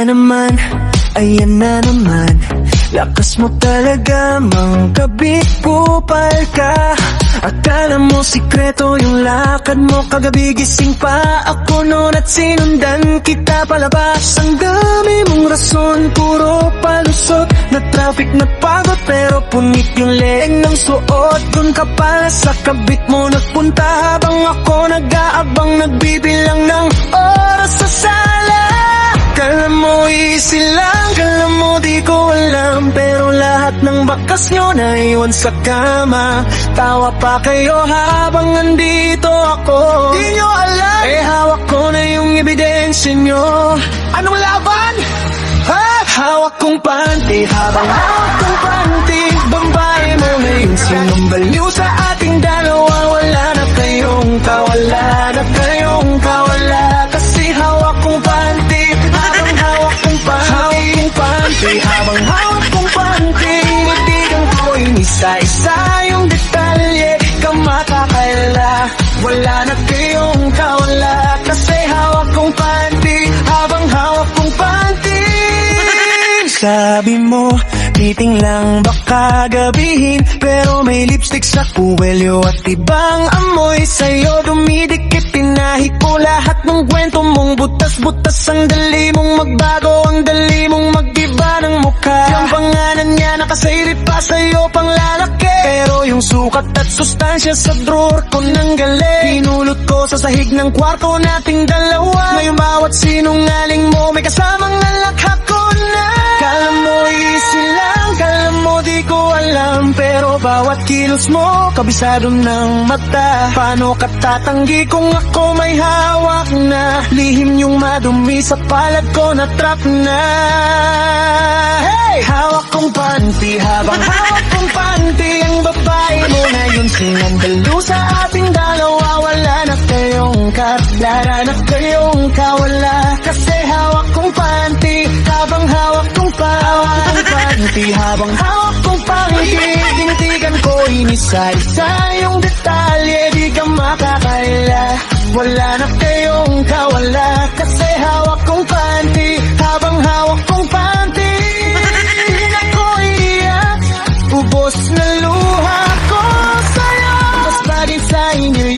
naman, ayan na naman. Lakas mo talaga, mangkabit kupal ka. Akala mo sikreto yung lakad mo, kagabi gising pa ako noon at sinundan kita palabas. Ang dami mong rason, puro palusot na traffic na pagod, pero punit yung leeg ng suot. Dun ka pala sa kabit mo nagpunta, habang ako nag-aabang, nagbibilang ng oras sa sala. Kala mo easy lang, kala mo di ko alam, pero lahat ng bakas nyo naiwan sa kama. Tawa pa kayo habang nandito ako. Di nyo alam, eh hawak ko na yung ebidensya nyo. Anong laban? Ha? Hawak kong panty, habang hawak kong panty, babae mo ngayon sinong baliw sa ating dalawa. Wala na kayong kawala, na kayong kawala, kasi hawak kong panty, habang hawak kong panty, habang hawak kong panty. Titigan ko inisa-isa yung detalye, ka makakaila. Wala na kayong kawala, kasi hawak kong panty, habang hawak kong panty. Sabi mo, meeting lang baka gabihin, pero may lipstick sa kuwelyo at ibang amoy sa'yo dumidikit. Tinahi ko lahat ng kwento mong butas-butas. Ang dali mong magbago, ang dali mong mag-iba ng mukha. Yung pangalan niya nakasailip pa sa'yo pang lalaki, pero yung sukat at sustansya sa drawer ko nang galing. Pinulot ko sa sahig ng kwarto nating dalawa. Ngayon bawat sinungaling mo may kasamang nalakhak ko na. Kala mo easy lang, kala mo di ko alam, pero bawat kilos mo kabisado ng mata. Paano ka tatanggi kung ako may hawak na? Lihim yung madumi sa palad ko na trap na. Hey! Hawak kong panty, habang hawak kong panty, ang babae mo ngayon sinandalo sa ating dalawa. Wala na kayong katlara, na kayong kawala, kasi hawak kong panty, habang hawak kong panty, habang hawak kong panty. Tinitigan ko inisa-isa